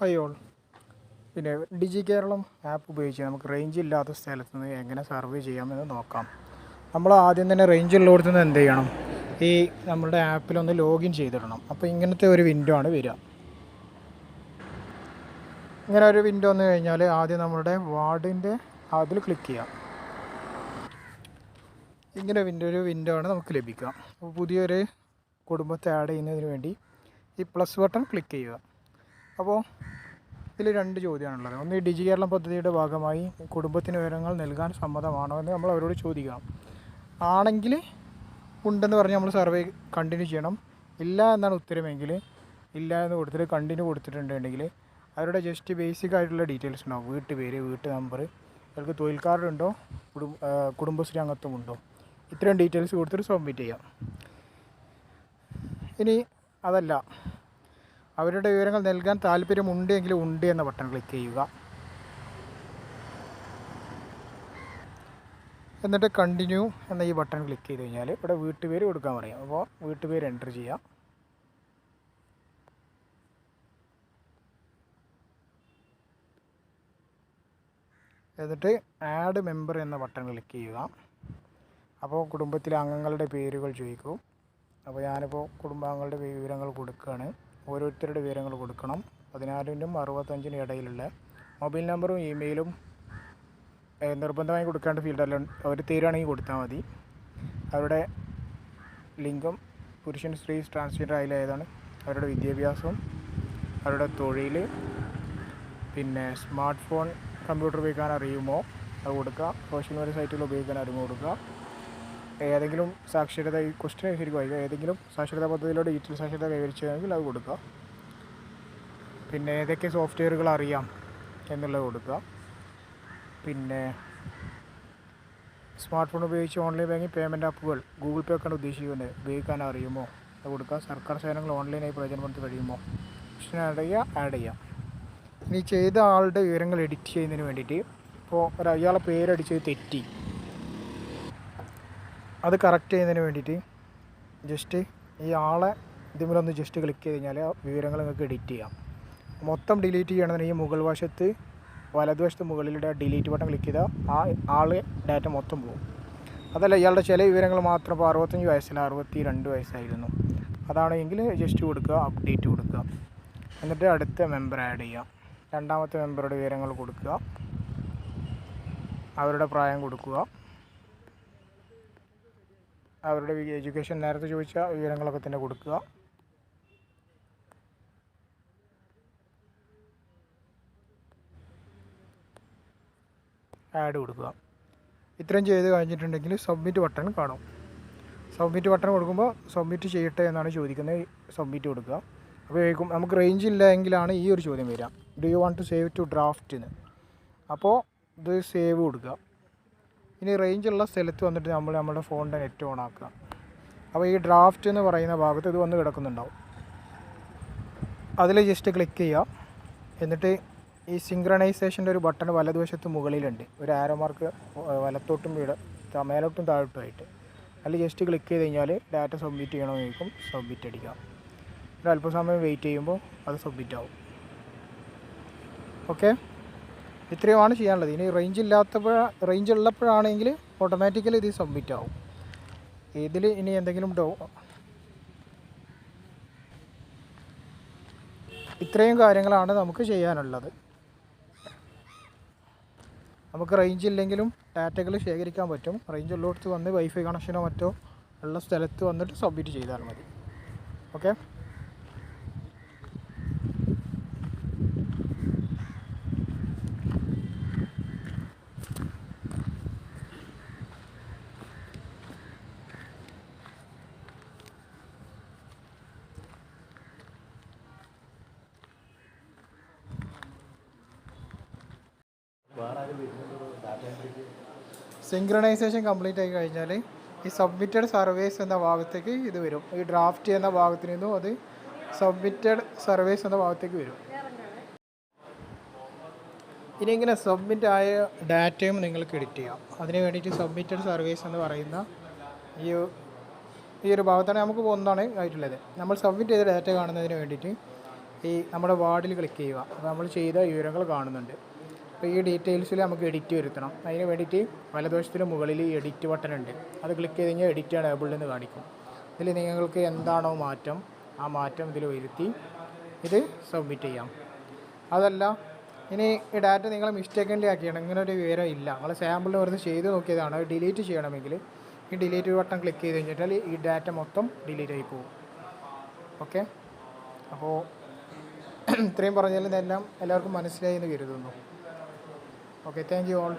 Hi all. പിന്നെ ഡിജി Keralam app ഉപയോഗിച്ച് നമുക്ക് റേഞ്ച് ഇല്ലാത്ത സ്ഥലത്ത് നിന്ന് എങ്ങനെ സർവേ ചെയ്യാമെന്ന് നോക്കാം. നമ്മൾ ആദ്യം തന്നെ റേഞ്ച് ഉള്ളിടത്ത് നിന്ന് എന്ത് ചെയ്യണം, ഈ നമ്മുടെ ആപ്പിലൊന്ന് ലോഗിൻ ചെയ്തിടണം. അപ്പോൾ ഇങ്ങനത്തെ ഒരു വിൻഡോ ആണ് വരിക. ഇങ്ങനെ ഒരു വിൻഡോ വന്നു കഴിഞ്ഞാൽ ആദ്യം നമ്മുടെ വാർഡിൻ്റെ അതിൽ ക്ലിക്ക് ചെയ്യാം. ഇങ്ങനെ ഒരു വിൻഡോ ആണ് നമുക്ക് ലഭിക്കുക. അപ്പോൾ പുതിയൊരു കുടുംബത്തെ ആഡ് ചെയ്യുന്നതിന് വേണ്ടി ഈ പ്ലസ് ബട്ടൺ ക്ലിക്ക് ചെയ്യുക. അപ്പോൾ ഇതിൽ രണ്ട് ചോദ്യമാണുള്ളത്. ഒന്ന്, ഈ ഡിജി കേരളം പദ്ധതിയുടെ ഭാഗമായി കുടുംബത്തിന് വിവരങ്ങൾ നൽകാൻ സമ്മതമാണോ എന്ന് നമ്മൾ അവരോട് ചോദിക്കണം. ആണെങ്കിൽ ഉണ്ടെന്ന് പറഞ്ഞ് നമ്മൾ സർവേ കണ്ടിന്യൂ ചെയ്യണം. ഇല്ല എന്നാണ് ഉത്തരമെങ്കിൽ ഇല്ല എന്ന് കൊടുത്തിട്ട് കണ്ടിന്യൂ കൊടുത്തിട്ടുണ്ടെങ്കിൽ അവരുടെ ജസ്റ്റ് ബേസിക് ആയിട്ടുള്ള ഡീറ്റെയിൽസ് ഉണ്ടാവും. വീട്ടുപേര്, വീട്ടു നമ്പർ, അവർക്ക് തൊഴിൽ കാർഡ് ഉണ്ടോ, കുടുംബശ്രീ അംഗത്വം ഉണ്ടോ, ഇത്രയും ഡീറ്റെയിൽസ് കൊടുത്തിട്ട് സബ്മിറ്റ് ചെയ്യാം. ഇനി അതല്ല, അവരുടെ വിവരങ്ങൾ നൽകാൻ താല്പര്യമുണ്ട് എങ്കിൽ ഉണ്ട് എന്ന ബട്ടൺ ക്ലിക്ക് ചെയ്യുക. എന്നിട്ട് കണ്ടിന്യൂ എന്ന ഈ ബട്ടൺ ക്ലിക്ക് ചെയ്ത് കഴിഞ്ഞാൽ ഇവിടെ വീട്ടുപേര് കൊടുക്കാൻ പറയും. അപ്പോൾ വീട്ടുപേര് എൻ്റർ ചെയ്യാം. എന്നിട്ട് ആഡ് മെമ്പർ എന്ന ബട്ടൺ ക്ലിക്ക് ചെയ്യുക. അപ്പോൾ കുടുംബത്തിലെ അംഗങ്ങളുടെ പേരുകൾ ചോദിക്കും. അപ്പോൾ ഞാനിപ്പോൾ കുടുംബാംഗങ്ങളുടെ വിവരങ്ങൾ കൊടുക്കുകയാണ്. ഓരോരുത്തരുടെ വിവരങ്ങൾ കൊടുക്കണം. 14-നും 65-നും ഇടയിലുള്ള മൊബൈൽ നമ്പറും ഇമെയിലും നിർബന്ധമായി കൊടുക്കേണ്ട ഫീൽഡല്ല. അവർ തീരുകയാണെങ്കിൽ കൊടുത്താൽ മതി. അവരുടെ ലിംഗം പുരുഷൻ, സ്ത്രീ, ട്രാൻസ്ജെൻഡർ ഏതാണ്, അവരുടെ വിദ്യാഭ്യാസം, അവരുടെ തൊഴിൽ, പിന്നെ സ്മാർട്ട് ഫോൺ കമ്പ്യൂട്ടർ ഉപയോഗിക്കാൻ അറിയുമോ അത് കൊടുക്കുക. സോഷ്യൽ മീഡിയ സൈറ്റുകൾ ഉപയോഗിക്കാൻ അറിയുമോ കൊടുക്കുക. ഏതെങ്കിലും സാക്ഷരത, ഈ ക്വസ്റ്റ്യൻ ശരിക്കും വായിക്കുക, ഏതെങ്കിലും സാക്ഷരതാ പദ്ധതിയിലൂടെ ഡിജിറ്റൽ സാക്ഷരത കൈവരിച്ചതെങ്കിൽ അത് കൊടുക്കുക. പിന്നെ ഏതൊക്കെ സോഫ്റ്റ്വെയറുകൾ അറിയാം എന്നുള്ളത് കൊടുക്കുക. പിന്നെ സ്മാർട്ട് ഫോൺ ഉപയോഗിച്ച് ഓൺലൈൻ ബാങ്കിങ് പേയ്മെൻറ്റ് ആപ്പുകൾ, ഗൂഗിൾ പേ ഒക്കെയാണ് ഉദ്ദേശിക്കുന്നത്, ഉപയോഗിക്കാൻ അറിയുമോ അത് കൊടുക്കുക. സർക്കാർ സേവനങ്ങൾ ഓൺലൈനായി പ്രയോജനപ്പെടുത്തി കഴിയുമോ ക്വസ്റ്റ്യൻ ആഡ് ചെയ്യുക. ഇനി ചെയ്ത ആളുടെ വിവരങ്ങൾ എഡിറ്റ് ചെയ്യുന്നതിന് വേണ്ടിയിട്ട്, ഇപ്പോൾ ഒരാളെ പേരടിച്ചത് തെറ്റി, അത് കറക്റ്റ് ചെയ്യുന്നതിന് വേണ്ടിയിട്ട് ജസ്റ്റ് ഈ ആളെ ഇതിലൊന്ന് ജസ്റ്റ് ക്ലിക്ക് ചെയ്ത് കഴിഞ്ഞാൽ വിവരങ്ങൾ നിങ്ങൾക്ക് എഡിറ്റ് ചെയ്യാം. മൊത്തം ഡിലീറ്റ് ചെയ്യണമെന്നുണ്ടെങ്കിൽ മുകൾ വശത്ത് വലതുവശത്ത് മുകളിലൂടെ ഡിലീറ്റ് ബട്ടൺ ക്ലിക്ക് ചെയ്താൽ ആ ആൾ ഡാറ്റ മൊത്തം പോകും. അതല്ല, ഇയാളുടെ ചില വിവരങ്ങൾ മാത്രം, ഇപ്പോൾ 65 വയസ്സില്ല 62 വയസ്സായിരുന്നു, അതാണെങ്കിൽ ജസ്റ്റ് കൊടുക്കുക, അപ്ഡേറ്റ് കൊടുക്കുക. എന്നിട്ട് അടുത്ത മെമ്പർ ആഡ് ചെയ്യുക. രണ്ടാമത്തെ മെമ്പറുടെ വിവരങ്ങൾ കൊടുക്കുക, അവരുടെ പ്രായം കൊടുക്കുക, അവരുടെ എഡ്യൂക്കേഷൻ നേരത്തെ ചോദിച്ച വിവരങ്ങളൊക്കെ തന്നെ കൊടുക്കുക. ആഡ് കൊടുക്കുക. ഇത്രയും ചെയ്ത് കഴിഞ്ഞിട്ടുണ്ടെങ്കിൽ സബ്മിറ്റ് ബട്ടൺ കാണും. സബ്മിറ്റ് ബട്ടൺ കൊടുക്കുമ്പോൾ സബ്മിറ്റ് ചെയ്യട്ടെ എന്നാണ് ചോദിക്കുന്നത്. സബ്മിറ്റ് കൊടുക്കുക. അപ്പോൾ നമുക്ക് റേഞ്ച് ഇല്ല എങ്കിലാണ് ഈ ഒരു ചോദ്യം വരിക, do you want to save to draft എന്ന്. അപ്പോൾ ഇത് സേവ് കൊടുക്കുക. ഇനി റേഞ്ചുള്ള സ്ഥലത്ത് വന്നിട്ട് നമ്മുടെ ഫോണിൻ്റെ നെറ്റ് ഓൺ ആക്കുക. അപ്പോൾ ഈ ഡ്രാഫ്റ്റ് എന്ന് പറയുന്ന ഭാഗത്ത് ഇത് വന്ന് കിടക്കുന്നുണ്ടാവും. അതിൽ ജസ്റ്റ് ക്ലിക്ക് ചെയ്യുക. എന്നിട്ട് ഈ സിങ്ക്രണൈസേഷൻ്റെ ഒരു ബട്ടൺ വലതുവശത്ത് മുകളിലുണ്ട്, ഒരു ആരോ മാർക്ക് വലത്തോട്ടും മേലോട്ടും താഴോട്ടുമായിട്ട്. അതിൽ ജസ്റ്റ് ക്ലിക്ക് ചെയ്ത് കഴിഞ്ഞാൽ ഡാറ്റ സബ്മിറ്റ് ചെയ്യണമെന്നിരിക്കും. സബ്മിറ്റ് അടിക്കാം. ഒരു അല്പസമയം വെയിറ്റ് ചെയ്യുമ്പോൾ അത് സബ്മിറ്റ് ആവും. ഓക്കെ, ഇത്രയുമാണ് ചെയ്യാനുള്ളത്. ഇനി റേഞ്ച് ഉള്ളപ്പോഴാണെങ്കിൽ ഓട്ടോമാറ്റിക്കലി ഇത് സബ്മിറ്റ് ആവും. ഇതിൽ ഇനി എന്തെങ്കിലും ഇത്രയും കാര്യങ്ങളാണ് നമുക്ക് ചെയ്യാനുള്ളത്. നമുക്ക് റേഞ്ച് ഇല്ലെങ്കിലും ഡാറ്റകൾ ശേഖരിക്കാൻ പറ്റും. റേഞ്ച് ഉള്ളിടത്ത് വന്ന് വൈഫൈ കണക്ഷനോ മറ്റോ ഉള്ള സ്ഥലത്ത് വന്നിട്ട് സബ്മിറ്റ് ചെയ്താൽ മതി. ഓക്കെ, സിങ്ക്രണൈസേഷൻ കംപ്ലീറ്റ് ആയി കഴിഞ്ഞാൽ ഈ സബ്മിറ്റഡ് സർവേസ് എന്ന ഭാഗത്തേക്ക് ഇത് വരും. ഈ ഡ്രാഫ്റ്റ് എന്ന ഭാഗത്ത് നിന്നും അത് സബ്മിറ്റഡ് സർവേസ് എന്ന ഭാഗത്തേക്ക് വരും. ഇനി ഇങ്ങനെ സബ്മിറ്റ് ആയ ഡാറ്റയും നിങ്ങൾക്ക് എഡിറ്റ് ചെയ്യാം. അതിന് വേണ്ടിയിട്ട് സബ്മിറ്റഡ് സർവേസ് എന്ന് പറയുന്ന ഈ ഒരു ഭാഗത്താണ് നമുക്ക് ഒന്നാണ് ആയിട്ടുള്ളത്. നമ്മൾ സബ്മിറ്റ് ചെയ്ത ഡാറ്റ കാണുന്നതിന് വേണ്ടിയിട്ട് ഈ നമ്മുടെ വാർഡിൽ ക്ലിക്ക് ചെയ്യുക. അപ്പോൾ നമ്മൾ ചെയ്ത വിവരങ്ങൾ കാണുന്നുണ്ട്. അപ്പോൾ ഈ ഡീറ്റെയിൽസിൽ നമുക്ക് എഡിറ്റ് വരുത്തണം. അതിന് വേണ്ടിയിട്ട് വലതുവശത്തിന് മുകളിൽ എഡിറ്റ് ബട്ടൺ ഉണ്ട്. അത് ക്ലിക്ക് ചെയ്ത് കഴിഞ്ഞാൽ എഡിറ്റ് എനേബിൾഡ് എന്ന് കാണിക്കും. ഇതിൽ നിങ്ങൾക്ക് എന്താണോ മാറ്റം ആ മാറ്റം ഇതിൽ വരുത്തി ഇത് സബ്മിറ്റ് ചെയ്യാം. അതല്ല ഇനി ഈ ഡാറ്റ നിങ്ങൾ മിസ്റ്റേക്കൻലി ആക്കിയാണ്, ഇങ്ങനെ ഒരു വിവരം ഇല്ല, നിങ്ങൾ സാമ്പിളിന് വെറുതെ ചെയ്ത് നോക്കിയതാണ്, അത് ഡിലീറ്റ് ചെയ്യണമെങ്കിൽ ഈ ഡിലീറ്റ് ബട്ടൺ ക്ലിക്ക് ചെയ്ത് കഴിഞ്ഞിട്ടാൽ ഈ ഡാറ്റ മൊത്തം ഡിലീറ്റ് ആയി പോകും. ഓക്കെ, അപ്പോൾ ഇത്രയും പറഞ്ഞാൽ ഇതെല്ലാം എല്ലാവർക്കും മനസ്സിലായി എന്ന് കരുതുന്നു. Okay, thank you all.